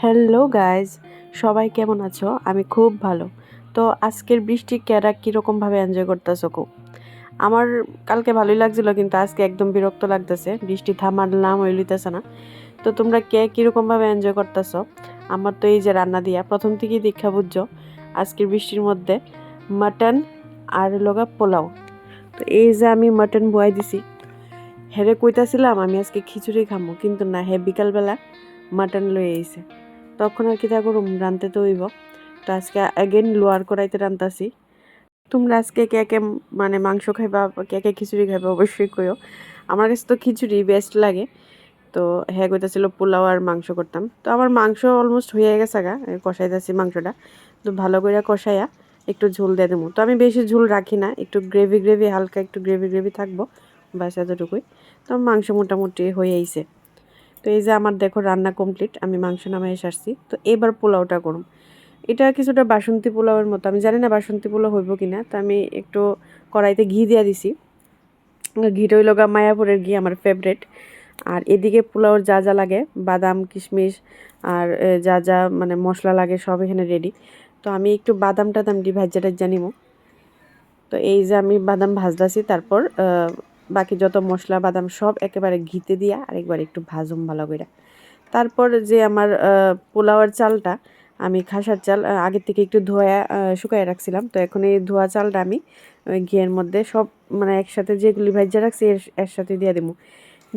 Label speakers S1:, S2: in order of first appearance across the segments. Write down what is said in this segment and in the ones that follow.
S1: Hello guys, সবাই কেমন আছো? আমি খুব ভালো। তো আজকের বৃষ্টি কেরা কীরকমভাবে এনজয় করতেছো খুব? আমার কালকে ভালোই লাগছিল, কিন্তু আজকে একদম বিরক্ত লাগতেছে। বৃষ্টি থামার নাম হইলিতেছে না। তো তোমরা কে কীরকমভাবে এনজয় করতেছো? আমার তো এই যে রান্না দিয়া প্রথম থেকেই দীক্ষা বুঝছো আজকের বৃষ্টির মধ্যে মাটন আর লগা পোলাও। তো এই যে আমি মাটন বয়াই দিছি, হেরে কইতাছিলাম আমি আজকে খিচুড়ি খামো, কিন্তু না, হে বিকালবেলা মাটন লয়ে আইছে। তখন আর কি তা করুম, রানতে তো হইব। তো আজকে অ্যাগেন লোয়ার কড়াইতে রান্তাছি। তোমরা আজকে কে কে মানে মাংস খাইবা, কে কে খিচুড়ি খাইবা অবশ্যই কইও। আমার কাছে তো খিচুড়ি বেস্ট লাগে। তো হ্যাঁ কইতাছিল পোলাও আর মাংস করতাম। তো আমার মাংস অলমোস্ট হয়ে গেছে গা, কষাইতেছি মাংসটা। তো ভালো করে কষাইয়া একটু ঝোল দিয়ে দেবো। তো আমি বেশি ঝোল রাখি না, একটু গ্রেভি গ্রেভি, হালকা একটু গ্রেভি গ্রেভি থাকবো, বাস এতটুকুই। তো মাংস মোটামুটি হয়ে আইছে। তো এই যে আমার দেখো রান্না কমপ্লিট, আমি মাংস নামাই সারছি। তো এবার পোলাওটা করুম। এটা কিছুটা বাসন্তী পোলাওয়ের মতো, আমি জানি না বাসন্তী পোলাও হইব কিনা। তো আমি একটু কড়াইতে ঘি দিয়া দিছি। ঘিটা হইল গা মায়াপুরের ঘি, আমার ফেভারেট। আর এদিকে পোলাওর যা যা লাগে, বাদাম কিশমিশ আর যা যা মানে মশলা লাগে সব এখানে রেডি। তো আমি একটু বাদাম টাদাম দি ভাজ্যা টাজ্জা নিমো। তো এই যে আমি বাদাম ভাজলাছি, তারপর বাকি যত মশলা বাদাম সব একেবারে ঘিতে দিয়া আরেকবার একটু ভাজুম ভালো করে। তারপর যে আমার পোলাওয়ের চালটা, আমি খাসার চাল আগের থেকে একটু ধোয়া শুকায় রাখছিলাম। তো এখন এই ধোয়া চালটা আমি ঘিয়ের মধ্যে সব মানে একসাথে যেগুলি ভাজ্যা রাখছি এর সাথে দিয়ে দেবো।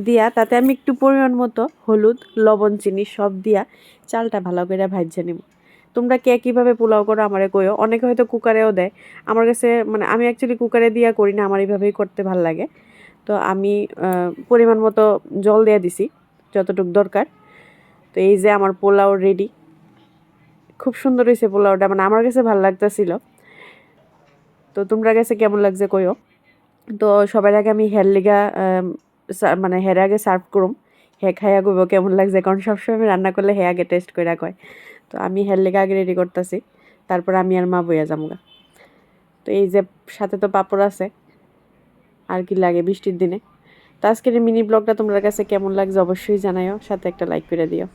S1: দিয়া তাতে আমি একটু পরিমাণ মতো হলুদ লবণ চিনি সব দিয়া চালটা ভালো করে ভাজ্যা নিব। তোমরা কে কীভাবে পোলাও করো আমারে কইও। অনেকে হয়তো কুকারেও দেয়, আমার কাছে মানে আমি অ্যাকচুয়ালি কুকারে দিয়া করি না, আমার এইভাবেই করতে ভাল লাগে। তো আমি পরিমাণ মতো জল দিয়ে দিছি যতটুকু দরকার। তো এই যে আমার পোলাও রেডি। খুব সুন্দর হয়েছে পোলাওটা, মানে আমার কাছে ভালো লাগতেছিল। তো তোমরা কাছে কেমন লাগছে কইও। তো সবার আগে আমি হের লিগা মানে হের আগে সার্ভ করুম, হে খাইয়া কইব কেমন লাগছে, কারণ সবসময় আমি রান্না করলে হে আগে টেস্ট করে কয়। তো আমি হের লিগা আগে রেডি করতেছি, তারপর আমি আর মা বইয়া যামগা। তো এই যে সাথে তো পাপড় আছে, আর কি লাগে বৃষ্টির দিনে। তো আজকের এই মিনি ব্লগটা তোমার কাছে কেমন লাগছে অবশ্যই জানাইও, সাথে একটা লাইক করে দিও।